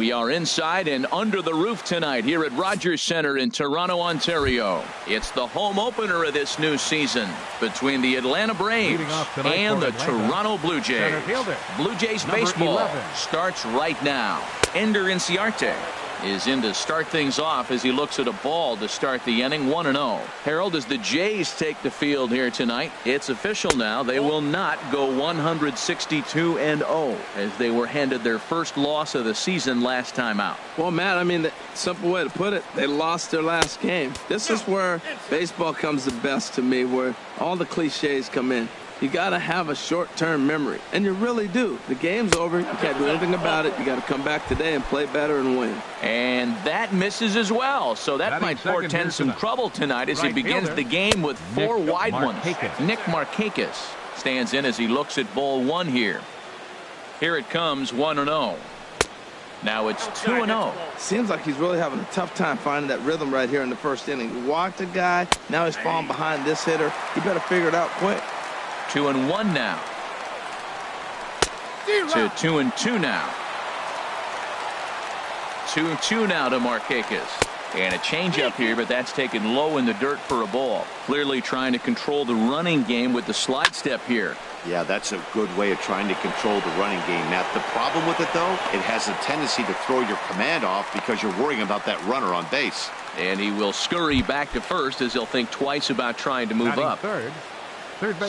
We are inside and under the roof tonight here at Rogers Centre in Toronto, Ontario. It's the home opener of this new season between the Atlanta Braves and the Toronto Blue Jays. Blue Jays baseball 11 starts right now. Ender Inciarte is in to start things off as he looks at a ball to start the inning. 1-0. Harold, as the Jays take the field here tonight, it's official now. They will not go 162-0 as they were handed their first loss of the season last time out. Well, Matt, I mean, the simple way to put it, they lost their last game. This is where baseball comes the best to me, where all the cliches come in. You got to have a short-term memory, and you really do. The game's over. You can't do anything about it. You got to come back today and play better and win. And that misses as well, so that might portend some trouble tonight as he begins the game with four wide ones. Nick Markakis stands in as he looks at ball one here. Here it comes, 1-0. Now it's 2-0. Seems like he's really having a tough time finding that rhythm right here in the first inning. He walked a guy. Now he's falling behind this hitter. He better figure it out quick. 2-1 now. To 2-2 now. 2-2 now to Markakis. And a changeup here, but that's taken low in the dirt for a ball. Clearly trying to control the running game with the slide step here. Yeah, that's a good way of trying to control the running game, Matt. The problem with it, though, it has a tendency to throw your command off because you're worrying about that runner on base. And he will scurry back to first as he'll think twice about trying to move up.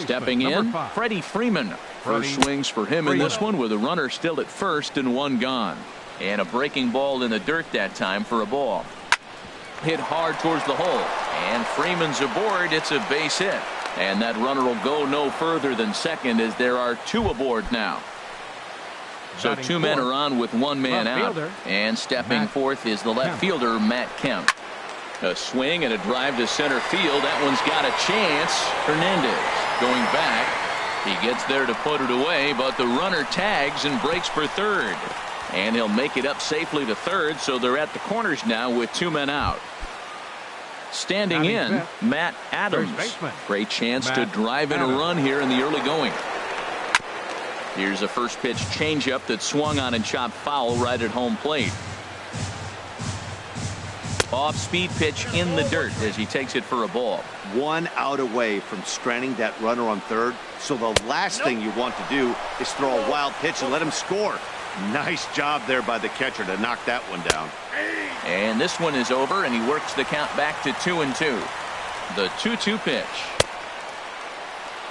Stepping in, Freddie Freeman. First swings for him in this one with a runner still at first and one gone. And a breaking ball in the dirt that time for a ball. Hit hard towards the hole. And Freeman's aboard. It's a base hit. And that runner will go no further than second as there are two aboard now. So two men are on with one man out. And stepping forth is the left fielder, Matt Kemp. A swing and a drive to center field. That one's got a chance. Hernandez going back. He gets there to put it away, but the runner tags and breaks for third. And he'll make it up safely to third, so they're at the corners now with two men out. Standing in, Matt Adams. Great chance to drive in a run here in the early going. Here's a first pitch changeup that swung on and chopped foul right at home plate. Off-speed pitch in the dirt as he takes it for a ball. 1 out away from stranding that runner on third. So the last thing you want to do is throw a wild pitch and let him score. Nice job there by the catcher to knock that one down. And this one is over, and he works the count back to 2-2. The 2-2 pitch.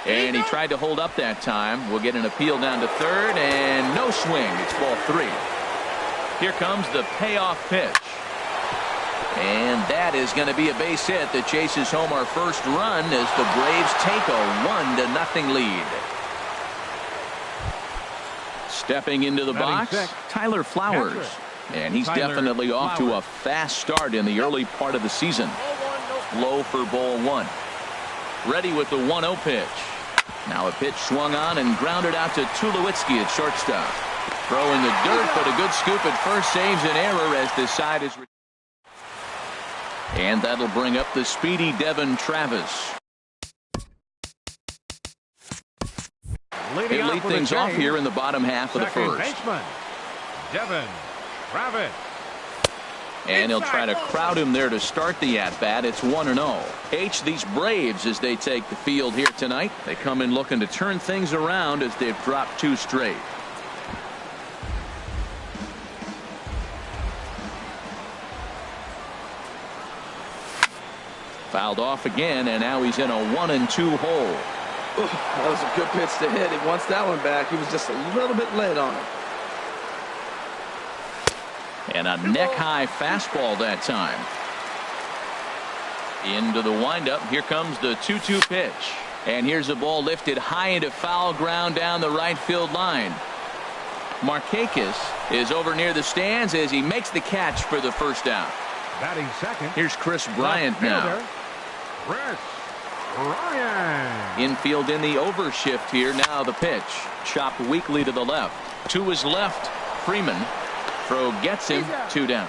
And he tried to hold up that time. We'll get an appeal down to third, and no swing. It's ball three. Here comes the payoff pitch. And that is going to be a base hit that chases home our first run as the Braves take a 1-0 lead. Stepping into the box, Tyler Flowers. And he's definitely off to a fast start in the early part of the season. Low for ball one. Ready with the 1-0 pitch. Now a pitch swung on and grounded out to Tulowitzki at shortstop. Throw in the dirt, but a good scoop at first saves an error as this side is. And that'll bring up the speedy Devin Travis. He'll lead things off here in the bottom half of the first. Devin Travis. And he'll try to crowd him there to start the at-bat. It's 1-0. These Braves, as they take the field here tonight, they come in looking to turn things around as they've dropped two straight. Fouled off again, and now he's in a 1-2 hole. Ooh, that was a good pitch to hit. He wants that one back. He was just a little bit late on it. And a neck-high fastball that time. Into the windup. Here comes the 2-2 pitch. And here's a ball lifted high into foul ground down the right field line. Markakis is over near the stands as he makes the catch for the first down. Batting second. Here's Chris Bryant now. Chris Bryant. Infield in the overshift here. Now the pitch. Chopped weakly to the left. To his left, Freeman. Throw gets him. Two down.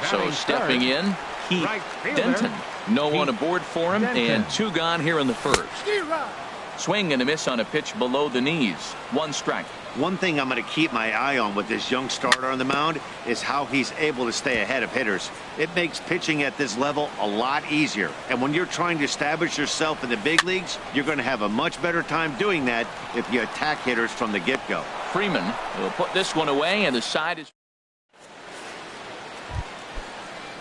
So stepping in, Heath Denton. No one aboard for him, and two gone here in the first. Swing and a miss on a pitch below the knees. 1 strike. One thing I'm going to keep my eye on with this young starter on the mound is how he's able to stay ahead of hitters. It makes pitching at this level a lot easier. And when you're trying to establish yourself in the big leagues, you're going to have a much better time doing that if you attack hitters from the get-go. Freeman will put this one away, and the side is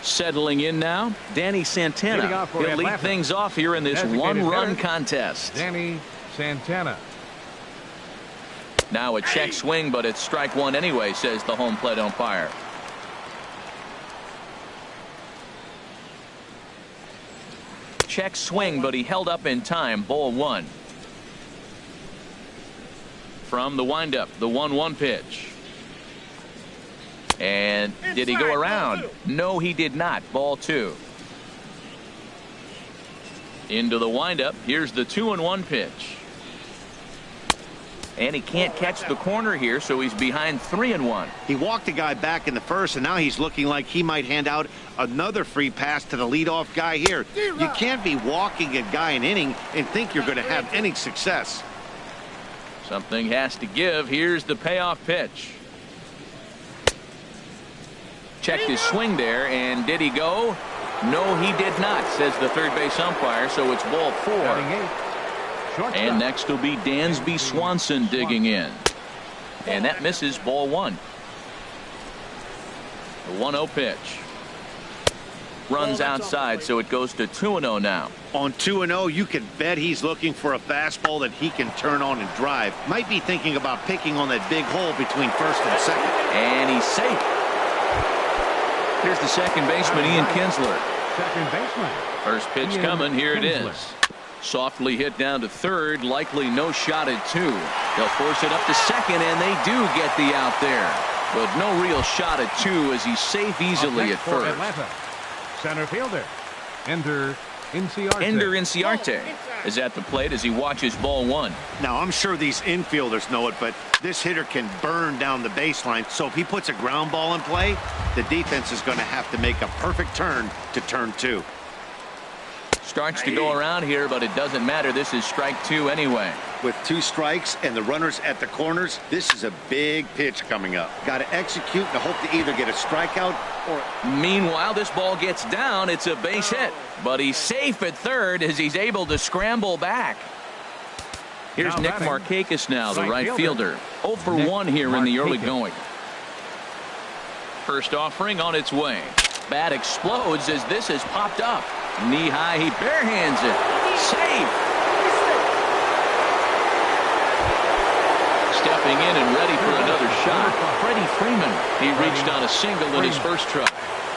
settling in now. Danny Santana. He'll lead things off here in this one-run contest. Danny Santana. Now a check swing, but it's strike 1 anyway, says the home plate umpire. Check swing, but he held up in time. Ball 1. From the windup, the 1-1 pitch. And did he go around? No, he did not. Ball 2. Into the windup. Here's the 2-1 pitch. And he can't catch the corner here, so he's behind 3-1. He walked a guy back in the first, and now he's looking like he might hand out another free pass to the leadoff guy here. You can't be walking a guy an inning and think you're going to have any success. Something has to give. Here's the payoff pitch. Checked his swing there, and did he go? No, he did not, says the third base umpire, so it's ball 4. And next will be Dansby Swanson digging in. And that misses. Ball 1. The 1-0 pitch. Runs outside, so it goes to 2-0 now. On 2-0, you can bet he's looking for a fastball that he can turn on and drive. Might be thinking about picking on that big hole between first and second. And he's safe. Here's the second baseman, Ian Kinsler. Second baseman. First pitch coming. Here it is. Softly hit down to third. Likely no shot at 2. They'll force it up to second, and they do get the out there. But no real shot at 2 as he's safe easily at first. Atlanta. Center fielder. Ender Inciarte is at the plate as he watches ball 1. Now, I'm sure these infielders know it, but this hitter can burn down the baseline. So if he puts a ground ball in play, the defense is going to have to make a perfect turn to turn 2. Starts to go around here, but it doesn't matter. This is strike 2 anyway. With 2 strikes and the runners at the corners, this is a big pitch coming up. Got to execute and hope to either get a strikeout or... Meanwhile, this ball gets down. It's a base hit, but he's safe at third as he's able to scramble back. Here's Nick Markakis now, the right fielder. 0 for 1 here in the early going. First offering on its way. Bat explodes as this has popped up. Knee high, he barehands it. Safe. Stepping in and ready for another shot. Freddie Freeman. He reached on a single in his first try.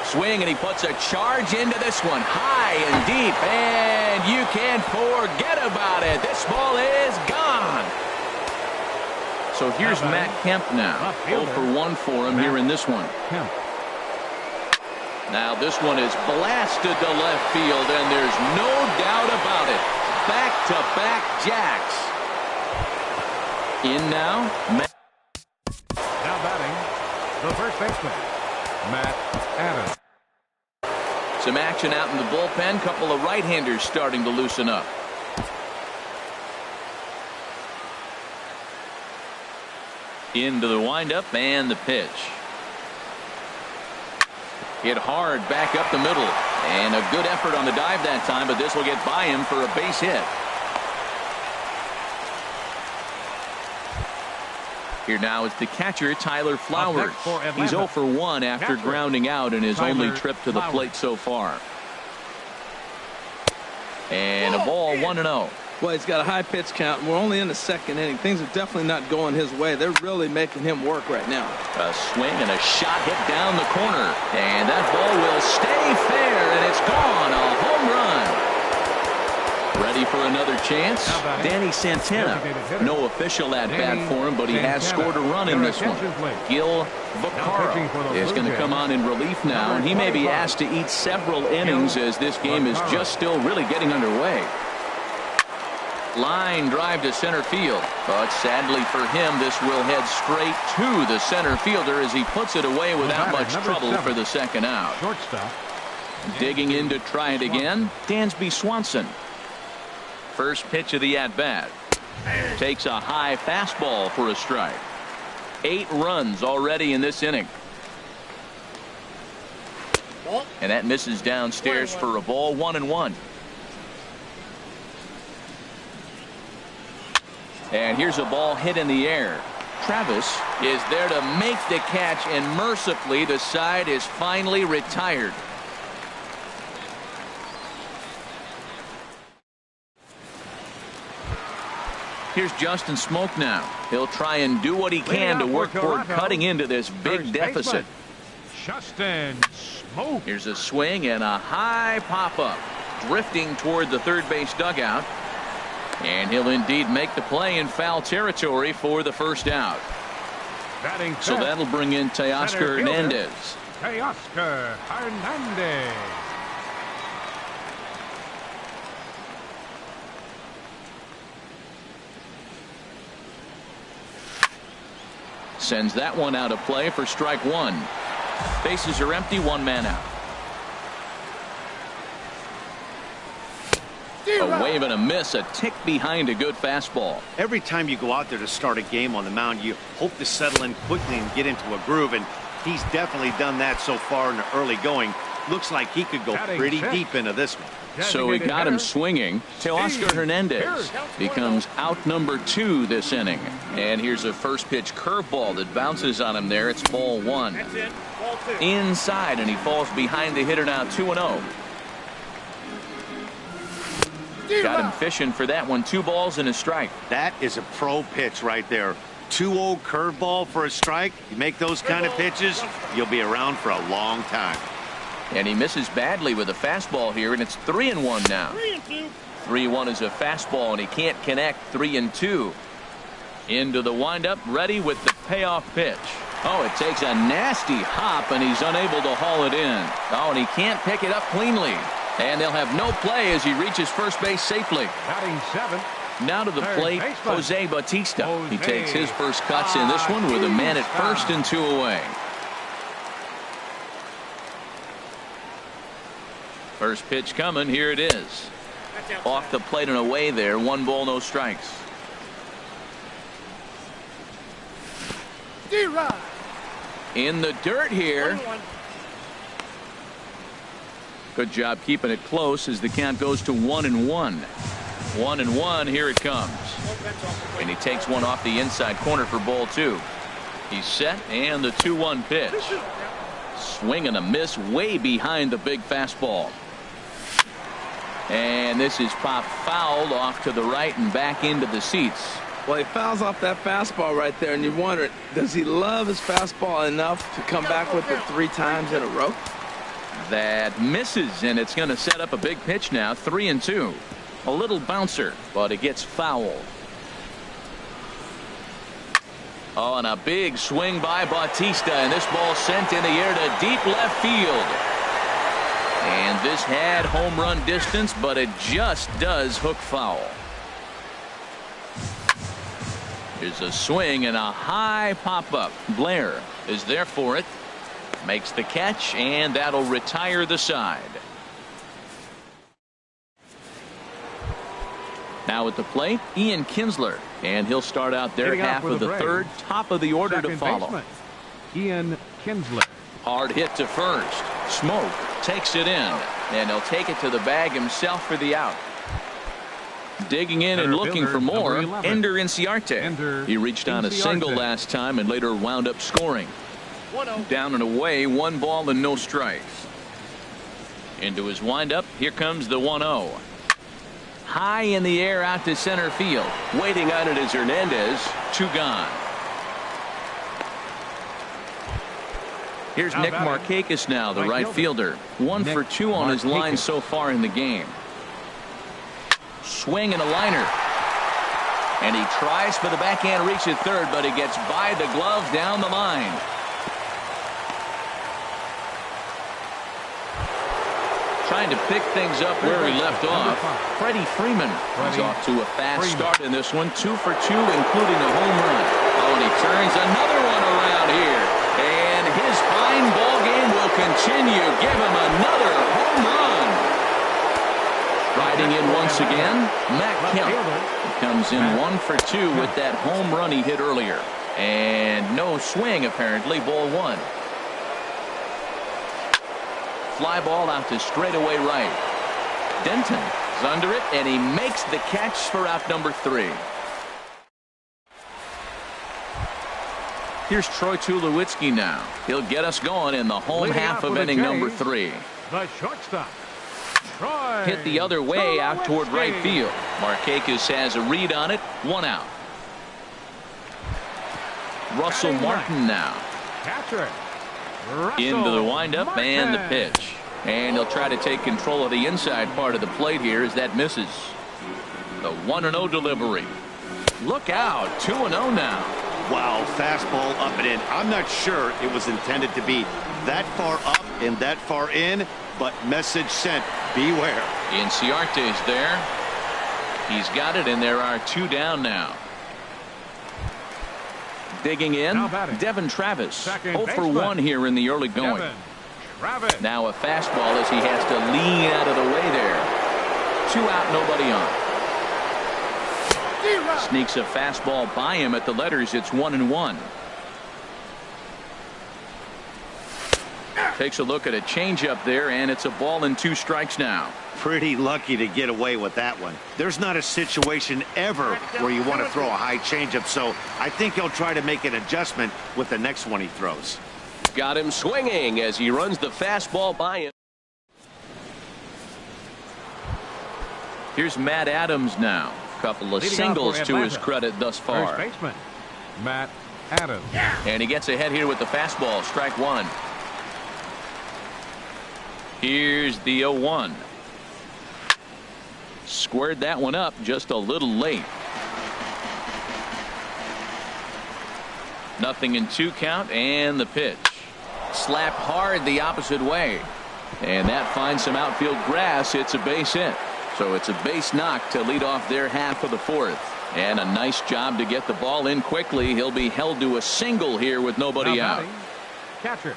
Swing, and he puts a charge into this one. High and deep, and you can't forget about it. This ball is gone. So here's Matt Kemp now. 0 for 1 for him here in this one. Now this one is blasted to left field, and there's no doubt about it. Back-to-back jacks. In now. Now batting, the first baseman, Matt Adams. Some action out in the bullpen. Couple of right-handers starting to loosen up. Into the windup and the pitch. Hit hard back up the middle, and a good effort on the dive that time, but this will get by him for a base hit. Here now is the catcher, Tyler Flowers. He's 0 for 1 after grounding out in his only trip to the plate so far. And a ball, 1-0. Well, he's got a high pitch count, and we're only in the second inning. Things are definitely not going his way. They're really making him work right now. A swing and a shot hit down the corner. And that ball will stay fair, and it's gone. A home run. Ready for another chance? Danny Santana. No official at-bat for him, but he has scored a run in this one. Gil Vaccaro is going to come on in relief now, and he may be asked to eat several innings as this game is just still really getting underway. Line drive to center field, but sadly for him, this will head straight to the center fielder as he puts it away without much trouble for the second out. Digging in to try it again, Dansby Swanson. First pitch of the at-bat. Takes a high fastball for a strike. 8 runs already in this inning. And that misses downstairs for a ball. 1-1. And here's a ball hit in the air. Travis is there to make the catch, and mercifully the side is finally retired. Here's Justin Smoke now. He'll try and do what he can to work toward cutting into this big deficit. Justin Smoke. Here's a swing and a high pop-up, drifting toward the third base dugout. And he'll indeed make the play in foul territory for the first out. So that'll bring in Teoscar Hernandez. Teoscar Hernandez. Sends that one out of play for strike 1. Bases are empty, 1 man out. A wave and a miss, a tick behind a good fastball. Every time you go out there to start a game on the mound, you hope to settle in quickly and get into a groove, and he's definitely done that so far in the early going. Looks like he could go pretty deep into this one. So he got him swinging. Teoscar Hernandez becomes out number 2 this inning. And here's a first pitch curveball that bounces on him there. It's ball 1. Inside, and he falls behind the hitter now. 2-0. Got him fishing for that one. 2 balls and a strike. That is a pro pitch right there. 2-0 curveball for a strike. You make those kind of pitches, you'll be around for a long time. And he misses badly with a fastball here, and it's 3-1 now. 3-1 is a fastball, and he can't connect. 3-2. Into the windup, ready with the payoff pitch. Oh, it takes a nasty hop, and he's unable to haul it in. Oh, and he can't pick it up cleanly. And they'll have no play as he reaches first base safely. Batting 7. Now to the plate, Jose Bautista. He takes his first cuts in this one with a man at first and 2 away. First pitch coming. Here it is. Off the plate and away there. 1 ball, no strikes. In the dirt here. Good job keeping it close as the count goes to 1-1. 1-1. Here it comes. And he takes one off the inside corner for ball 2. He's set, and the 2-1 pitch. Swing and a miss way behind the big fastball. And this is popped fouled off to the right and back into the seats. Well, he fouls off that fastball right there, and you wonder, does he love his fastball enough to come back with it 3 times in a row? That misses, and it's going to set up a big pitch now. 3-2. A little bouncer, but it gets fouled. Oh, and a big swing by Bautista, and this ball sent in the air to deep left field. And this had home run distance, but it just does hook foul. Here's a swing and a high pop-up. Blair is there for it. Makes the catch, and that'll retire the side. Now at the plate, Ian Kinsler, and he'll start out their half of the third. Top of the order to follow. Ian Kinsler. Hard hit to first. Smoke takes it in, and he'll take it to the bag himself for the out. Digging in and looking for more, Ender Inciarte. He reached on a single last time and later wound up scoring. Down and away, 1 ball and no strikes. Into his windup, here comes the 1-0. High in the air out to center field. Waiting on it is Hernandez. 2 gone. Here's Nick Markakis now, the right fielder. 1 for 2 on his line so far in the game. Swing and a liner. And he tries for the backhand reach at third, but he gets by the glove down the line. Trying to pick things up where he left off. Freddie Freeman is off to a fast start in this one. 2 for 2, including a home run. Oh, and he turns another one around here. And his fine ball game will continue. Give him another home run. Riding in once again, Matt Kemp comes in 1 for 2 with that home run he hit earlier. And no swing, apparently. Ball 1. Fly ball out to straightaway right. Denton is under it, and he makes the catch for out number 3. Here's Troy Tulowitzki now. He'll get us going in the home half of inning number 3. The shortstop, Troy. Hit the other way out toward right field. Markakis has a read on it. 1 out. Russell Martin now. Catcher. Into the windup and the pitch. And he'll try to take control of the inside part of the plate here as that misses. The 1-0 delivery. Look out. 2-0 now. Wow, fastball up and in. I'm not sure it was intended to be that far up and that far in, but message sent. Beware. Inciarte's there. He's got it, and there are 2 down now. Digging in, Devin Travis. 0 for 1 here in the early going. Now a fastball as he has to lean out of the way there. 2 out, nobody on. Sneaks a fastball by him at the letters. It's 1-1. Takes a look at a changeup there, and it's a ball and 2 strikes now. Pretty lucky to get away with that one. There's not a situation ever where you want to throw a high changeup, so I think he'll try to make an adjustment with the next one he throws. Got him swinging as he runs the fastball by him. Here's Matt Adams now. Couple of singles to his credit thus far. First baseman, Matt Adams. And he gets ahead here with the fastball. Strike 1. Here's the 0-1. Squared that one up just a little late. 0-2 count, and the pitch. Slapped hard the opposite way. And that finds some outfield grass. It's a base hit. So it's a base knock to lead off their half of the 4th. And a nice job to get the ball in quickly. He'll be held to a single here with nobody out. Catcher.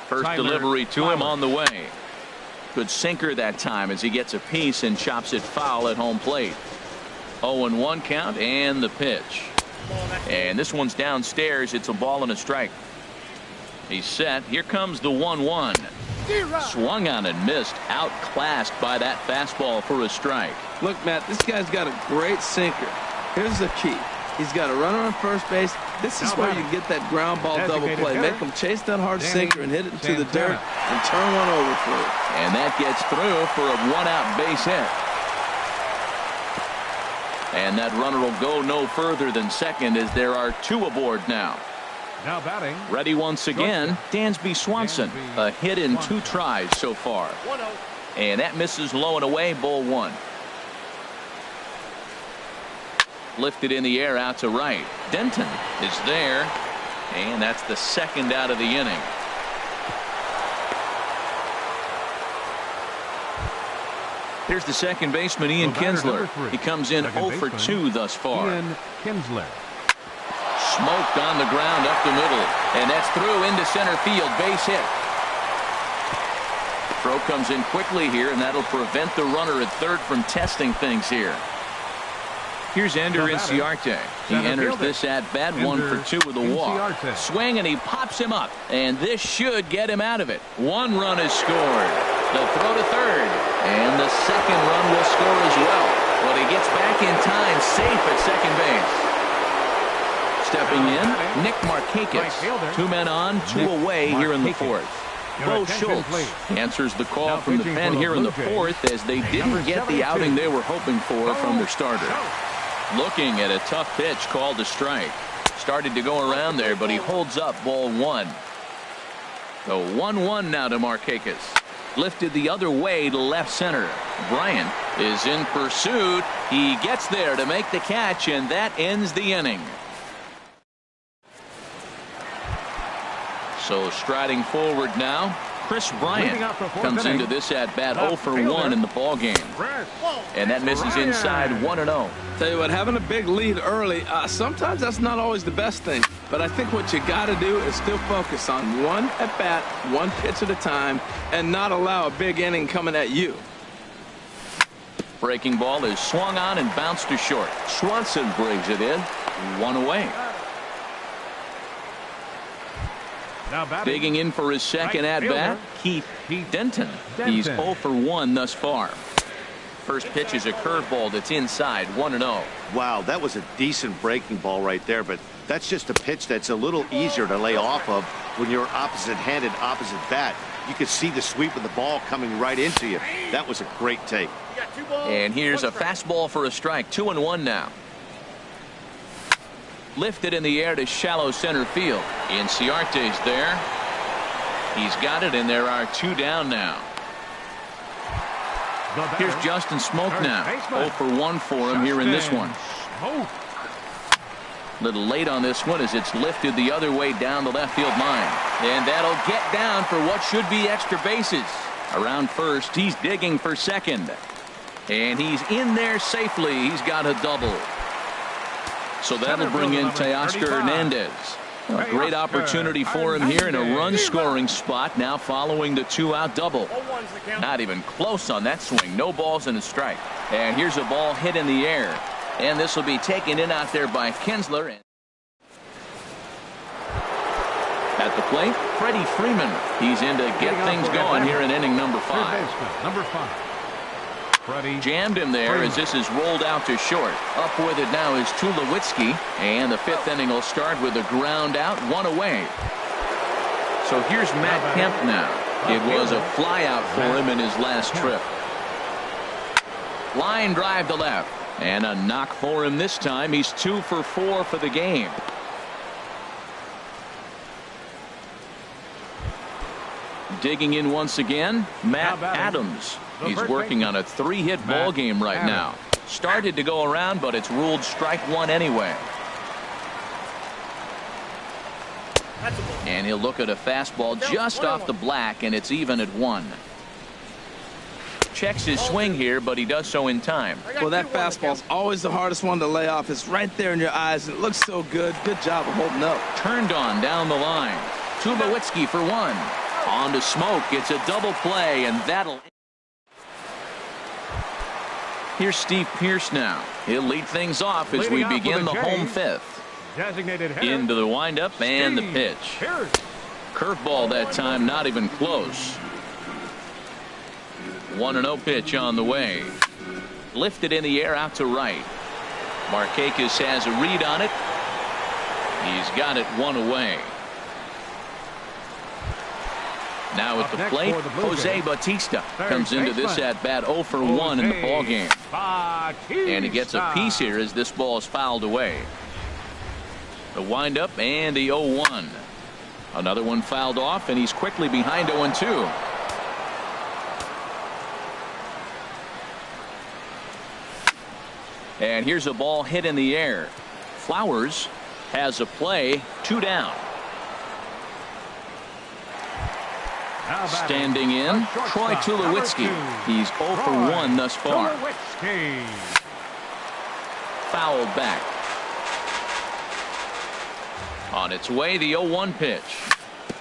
First delivery to him on the way. Good sinker that time as he gets a piece and chops it foul at home plate. 0-1 count, and the pitch. And this one's downstairs. It's a ball and a strike. He's set. Here comes the 1-1. Swung on and missed. Outclassed by that fastball for a strike. Look, Matt, this guy's got a great sinker. Here's the key. He's got a runner on first base. This is where you get that ground ball double play. Make him chase that hard sinker and hit it into the dirt and turn one over for it. And that gets through for a 1-out base hit. And that runner will go no further than second as there are 2 aboard now. Now batting. Ready once again, Dansby Swanson. A hit in 2 tries so far. And that misses low and away. Ball 1. Lifted in the air out to right. Denton is there. And that's the 2nd out of the inning. Here's the second baseman, Ian Kinsler. He comes in 0 for 2 thus far. Ian Kinsler. Smoked on the ground up the middle, and that's through into center field. Base hit. Throw comes in quickly here, and that'll prevent the runner at third from testing things here. Here's Ender Inciarte. He enters this at bat 1 for 2 with a walk. Swing, and he pops him up, and this should get him out of it. 1 run is scored. The throw to third, and the 2nd run will score as well. But he gets back in time, safe at second base. Stepping in, Nick Markakis. 2 men on, 2 away here in the 4th. Bo Schultz answers the call from the pen here in the 4th as they didn't get the outing they were hoping for from their starter. Looking at a tough pitch called a strike. Started to go around there, but he holds up ball 1. The 1-1 now to Markakis. Lifted the other way to left center. Bryant is in pursuit. He gets there to make the catch, and that ends the inning. So striding forward now, Chris Bryant comes into this at bat 0 for 1 in the ball game. And that misses inside 1-0. Tell you what, having a big lead early, sometimes that's not always the best thing. But I think what you got to do is still focus on 1 at bat, 1 pitch at a time, and not allow a big inning coming at you. Breaking ball is swung on and bounced to short. Swanson brings it in. One away. Digging in for his second at-bat, Keith Denton. He's 0 for 1 thus far. First pitch is a curveball that's inside, 1-0. Wow, that was a decent breaking ball right there, but that's just a pitch that's a little easier to lay off of when you're opposite-handed, opposite bat. You could see the sweep of the ball coming right into you. That was a great take. And here's a fastball for a strike, 2-1 now. Lifted in the air to shallow center field. Inciarte's there. He's got it, and there are 2 down now. Here's Justin Smoke now. 0 for 1 for him here in this one. Little late on this one as it's lifted the other way down the left field line. And that'll get down for what should be extra bases. Around first, he's digging for second. And he's in there safely. He's got a double. So that'll bring in Teoscar Hernandez. A great opportunity for him here in a run-scoring spot now following the 2-out double. Not even close on that swing. No balls and a strike. And here's a ball hit in the air. And this will be taken in out there by Kinsler. At the plate, Freddie Freeman. He's in to get things going here in inning number 5. Jammed him there as this is rolled out to short. Up with it now is Tulowitzki. And the 5th inning will start with a ground out, 1 away. So here's Matt Kemp now. It was a fly out for him in his last trip. Line drive to left. And a knock for him this time. He's 2 for 4 for the game. Digging in once again, Matt Adams. He's working on a 3-hit ball game right now. Started to go around, but it's ruled strike 1 anyway. And he'll look at a fastball just off the black, and it's even at 1. Checks his swing here, but he does so in time. Well, that fastball's always the hardest one to lay off. It's right there in your eyes, and it looks so good. Good job of holding up. Turned on down the line. Tulowitzki for 1. On to Smoke. It's a double play, and that'll... Here's Steve Pearce now. He'll lead things off as we begin the home 5th. Into the windup and the pitch. Curveball that time, not even close. 1-0 pitch on the way. Lifted in the air out to right. Markakis has a read on it. He's got it 1 away. Now at the plate, Jose Bautista comes into this at-bat 0 for 1 in the ballgame. And he gets a piece here as this ball is fouled away. The windup and the 0-1. Another one fouled off, and he's quickly behind 0-2. And here's a ball hit in the air. Flowers has a play, 2 down. Standing in, Troy Tulowitzki. He's 0 for 1 thus far. Fouled back. On its way, the 0-1 pitch.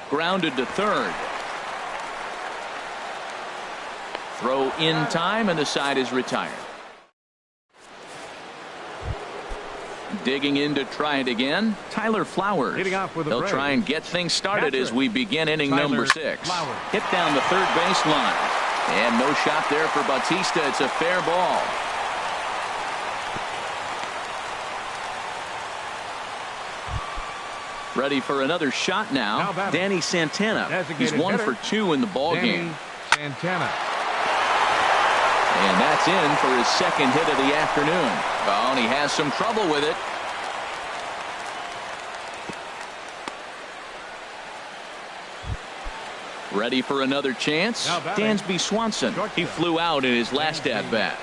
Grounded to third. Throw in time, and the side is retired. Digging in to try it again, Tyler Flowers. They'll try and get things started as we begin inning number 6. Hit down the third baseline. And no shot there for Bautista. It's a fair ball. Ready for another shot now. Danny Santana. He's 1 for 2 in the ball game. Santana. And that's in for his second hit of the afternoon. Oh, and he has some trouble with it. Ready for another chance. Dansby Swanson. He flew out in his last at-bat.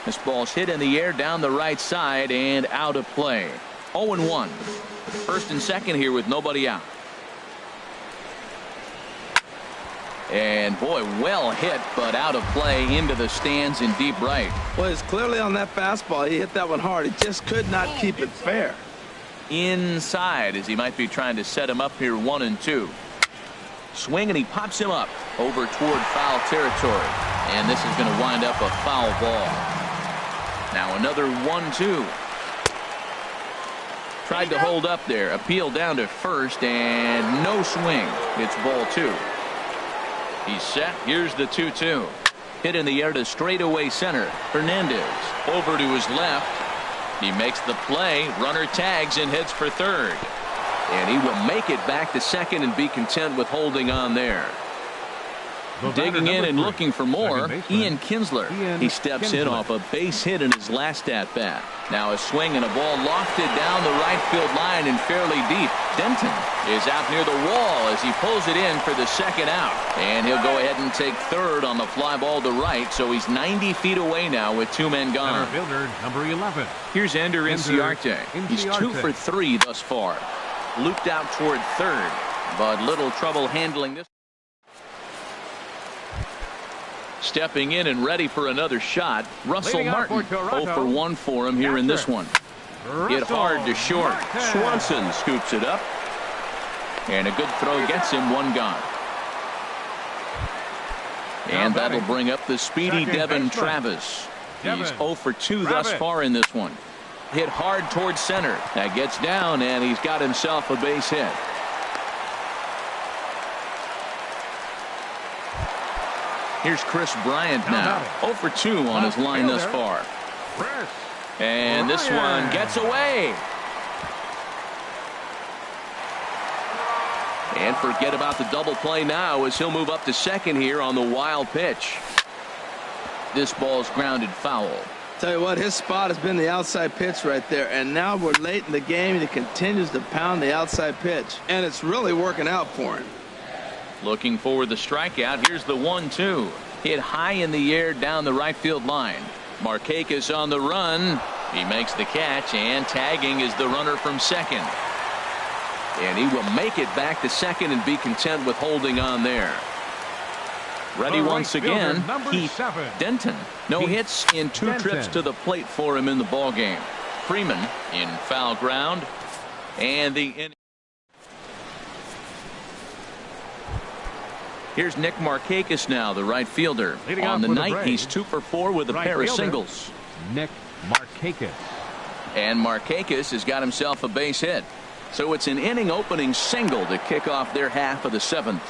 This ball's hit in the air down the right side and out of play. 0-1. First and second here with nobody out. And boy, well hit, but out of play into the stands in deep right. Well, it's clearly on that fastball. He hit that one hard. He just could not keep it fair. Inside as he might be trying to set him up here 1-2. Swing, and he pops him up over toward foul territory. And this is going to wind up a foul ball. Now another 1-2. Tried to hold up there. Appeal down to first and no swing. It's ball 2. He's set. Here's the 2-2. Hit in the air to straightaway center. Hernandez over to his left. He makes the play. Runner tags and heads for third. And he will make it back to second and be content with holding on there. Digging in and looking for more, Ian Kinsler. He steps in off a base hit in his last at-bat. Now a swing and a ball lofted down the right field line and fairly deep. Denton is out near the wall as he pulls it in for the second out. And he'll go ahead and take third on the fly ball to right, so he's 90 feet away now with 2 men gone. Center fielder, number 11. Here's Ender Inciarte. He's 2 for 3 thus far. Looped out toward third, but little trouble handling this. Stepping in and ready for another shot, Russell Martin. 0 for 1 for him here in this one. Hit hard to short. Swanson scoops it up. And a good throw gets him 1 gone. And that'll bring up the speedy Devin Travis. He's 0 for 2 thus far in this one. Hit hard towards center. That gets down, and he's got himself a base hit. Here's Chris Bryant now. 0 for 2 on his line thus far. And this one gets away. And forget about the double play now as he'll move up to second here on the wild pitch. This ball's grounded foul. Tell you what, his spot has been the outside pitch right there, and now we're late in the game and he continues to pound the outside pitch, and it's really working out for him. Looking for the strikeout. Here's the 1-2. Hit high in the air down the right field line. Markakis on the run. He makes the catch, and tagging is the runner from second. And he will make it back to second and be content with holding on there. Ready once again, Keith Denton. No hits in 2 trips to the plate for him in the ballgame. Freeman in foul ground. And the inning. Here's Nick Markakis now, the right fielder. On the night, he's 2 for 4 with a pair of singles. Nick Markakis. And Markakis has got himself a base hit. So it's an inning opening single to kick off their half of the 7th.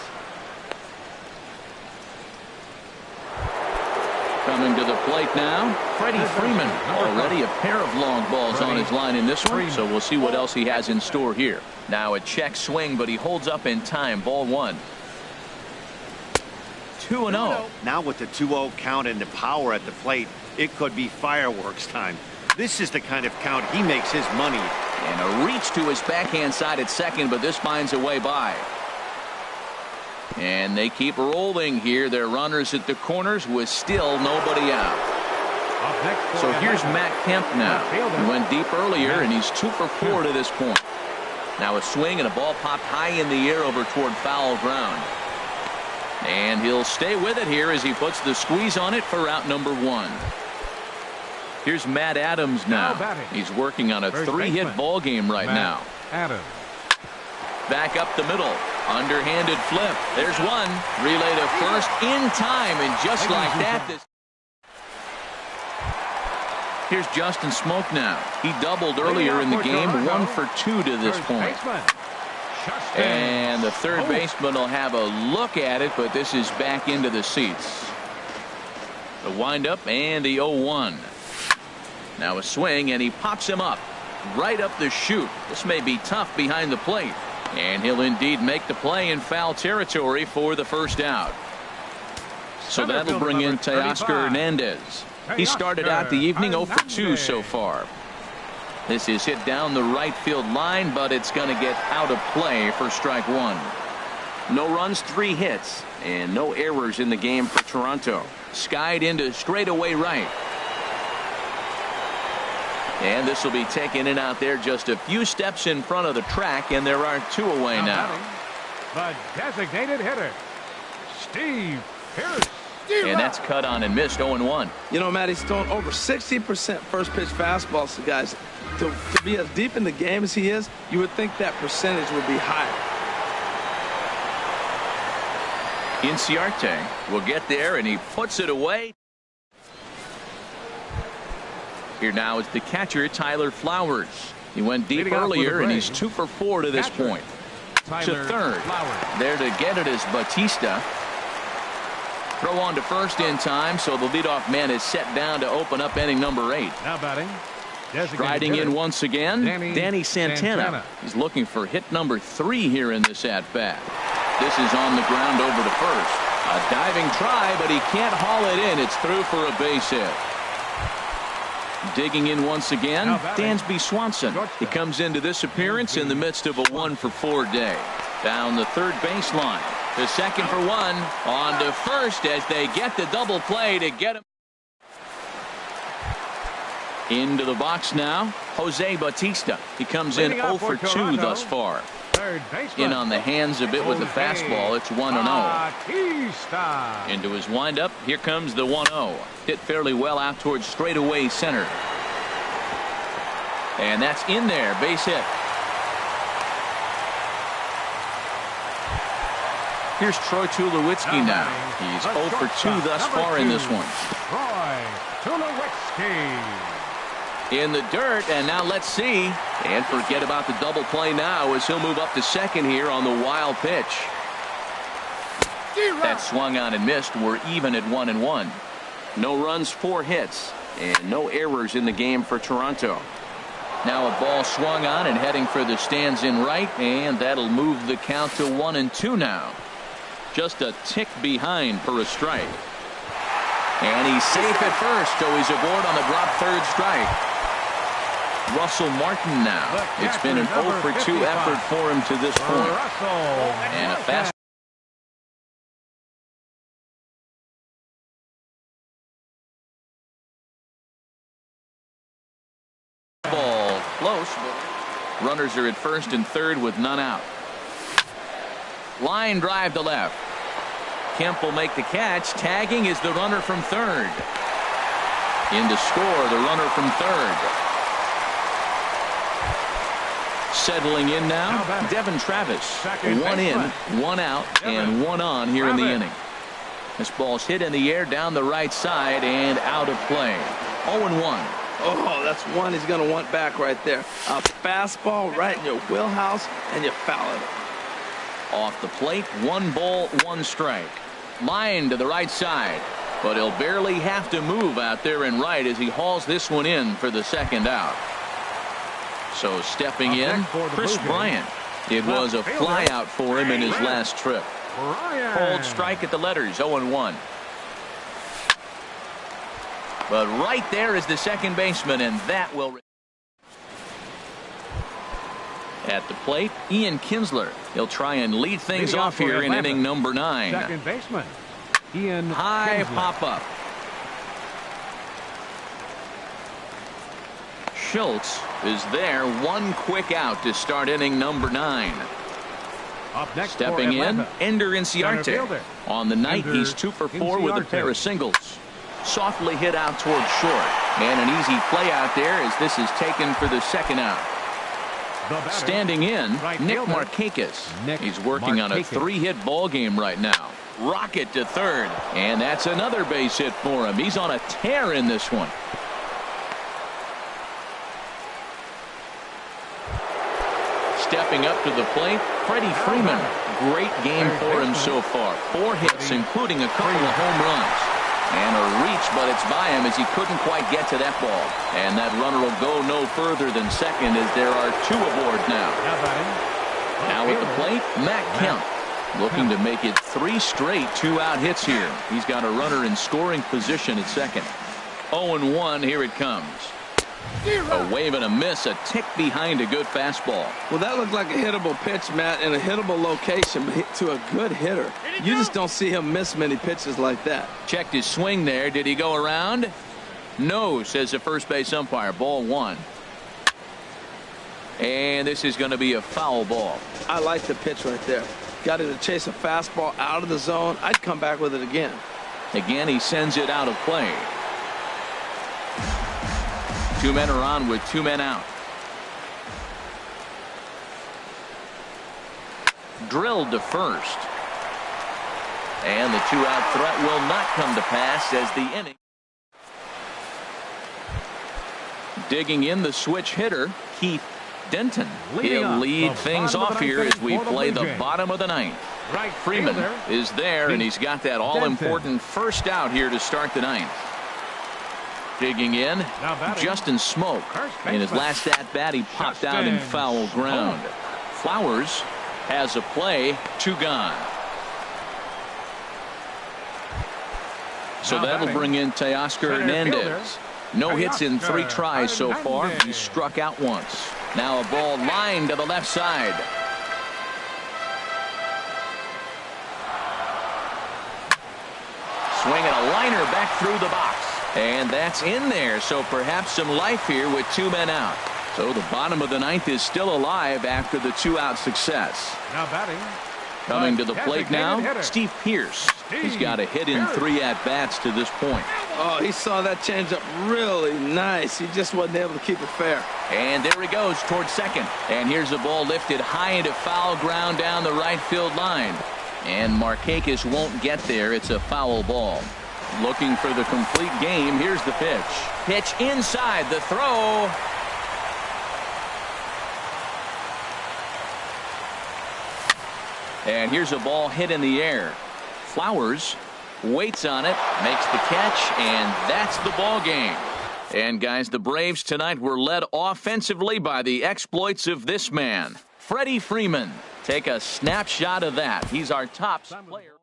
Coming to the plate now, Freddie Freeman. Already a pair of long balls on his line in this one, so we'll see what else he has in store here. Now a check swing, but he holds up in time. Ball 1. 2-0. Now with the 2-0 count and the power at the plate, it could be fireworks time. This is the kind of count he makes his money. And a reach to his backhand side at second, but this finds a way by. And they keep rolling here. Their runners at the corners with still nobody out. So here's Matt Kemp now. He went deep earlier, and he's 2 for 4 to this point. Now a swing and a ball popped high in the air over toward foul ground. And he'll stay with it here as he puts the squeeze on it for out number 1. Here's Matt Adams now. He's working on a 3-hit ball game right now. Adams. Back up the middle. Underhanded flip. There's one. Relay to first in time, and just like that. Here's Justin Smoke now. He doubled earlier in the game. 1 for 2 to this point. And the third baseman will have a look at it, but this is back into the seats. The windup and the 0-1. Now a swing, and he pops him up right up the chute. This may be tough behind the plate, and he'll indeed make the play in foul territory for the first out. So that'll bring in Teoscar Hernandez. He started out the evening 0 for 2 so far. This is hit down the right field line, but it's going to get out of play for strike 1. No runs, 3 hits, and no errors in the game for Toronto. Skied into straightaway right. And this will be taken in out there just a few steps in front of the track, and there are 2 away now. The designated hitter, Steve Pearce. And that's cut on and missed. 0-1. You know, Matt, he's thrown over 60% first pitch fastballs to guys. To be as deep in the game as he is, you would think that percentage would be higher. Inciarte will get there, and he puts it away. Here now is the catcher, Tyler Flowers. He went deep earlier, and he's 2 for 4 to this point. To third. There to get it is Batista. Throw on to first in time, so the leadoff man is set down to open up inning number 8. Now batting. Striding in once again, Danny Santana. He's looking for hit number 3 here in this at-bat. This is on the ground over to first. A diving try, but he can't haul it in. It's through for a base hit. Digging in once again, Dansby Swanson. He comes into this appearance in the midst of a 1 for 4 day. Down the third baseline. The second for 1. On to first as they get the double play to get him. Into the box now, Jose Batista. He comes in 0 for 2 thus far. In on the hands of it with the fastball. It's 1-0. Into his windup. Here comes the 1-0. Hit fairly well out towards straightaway center. And that's in there. Base hit. Here's Troy Tulowitzki now. He's 0 for 2 thus far in this one. Troy Tulowitzki. In the dirt, and now let's see. And forget about the double play now as he'll move up to second here on the wild pitch. That swung on and missed. We're even at 1-1. No runs, 4 hits, and no errors in the game for Toronto. Now a ball swung on and heading for the stands in right, and that'll move the count to 1-2 now. Just a tick behind for a strike. And he's safe at first, so he's aboard on the drop third strike. Russell Martin now. It's been an 0 for 2 effort for him to this point. And a fast ball close. Runners are at first and third with none out. Line drive to left. Kemp will make the catch. Tagging is the runner from third. In to score, the runner from third. Settling in now, Devin Travis. 1 in, 1 out, and 1 on here in the inning. This ball's hit in the air down the right side and out of play. 0-1. Oh, that's one he's going to want back right there. A fastball right in your wheelhouse, and you foul it. Off the plate, 1 ball, 1 strike. Line to the right side, but he'll barely have to move out there in right as he hauls this one in for the second out. So stepping in, Chris Bryant. It was a fly out for him in his last trip. Cold strike at the letters, 0-1. But right there is the second baseman, and that will. At the plate, Ian Kinsler. He'll try and lead things off here in inning number 9. Second baseman, Ian High Kinsler. pop up. Schultz is there. 1 quick out to start inning number 9. Up next Stepping in, Ender Inciarte. fielder, On the night, Ender he's 2 for 4 with a Inciarte. pair of singles. Softly hit out towards short. And an easy play out there as this is taken for the second out. Standing in, Nick Markakis. He's working on a 3-hit ball game right now. Rocket to third, and that's another base hit for him. He's on a tear in this one. Stepping up to the plate, Freddie Freeman. Great game for him so far. 4 hits, including a couple of home runs. And a reach, but it's by him as he couldn't quite get to that ball. And that runner will go no further than second as there are 2 aboard now. Now at the plate, Matt Kemp. Looking to make it 3 straight 2-out hits here. He's got a runner in scoring position at second. 0-1, here it comes. A wave and a miss, a tick behind a good fastball. Well, that looked like a hittable pitch, Matt, in a hittable location to a good hitter. You just don't see him miss many pitches like that. Checked his swing there. Did he go around? No, says the first base umpire. Ball 1. And this is going to be a foul ball. I like the pitch right there. Got it to chase a fastball out of the zone. I'd come back with it again. Again, he sends it out of play. 2 men are on with 2 men out. Drilled to first. And the two-out threat will not come to pass as the inning. Digging in the switch hitter, Keith Denton. He'll lead things off here as we play the bottom of the ninth. Freeman is there, and he's got that all-important first out here to start the ninth. Digging in, Justin Smoke. In his last at-bat, he popped out in foul ground. Flowers has a play, 2 gone. So that'll bring in Teoscar Hernandez. No hits in 3 tries so far. He struck out once. Now a ball lined to the left side. Swinging a liner back through the box. And that's in there, so perhaps some life here with 2 men out. So the bottom of the ninth is still alive after the 2-out success. Now batting. Coming to the plate now, Steve Pearce. He's got a hit in 3 at-bats to this point. Oh, he saw that changeup really nice. He just wasn't able to keep it fair. And there he goes towards second. And here's the ball lifted high into foul ground down the right field line. And Markakis won't get there. It's a foul ball. Looking for the complete game. Here's the pitch. Pitch inside. The throw. And here's a ball hit in the air. Flowers waits on it, makes the catch, and that's the ball game. And guys, the Braves tonight were led offensively by the exploits of this man, Freddie Freeman. Take a snapshot of that. He's our top player.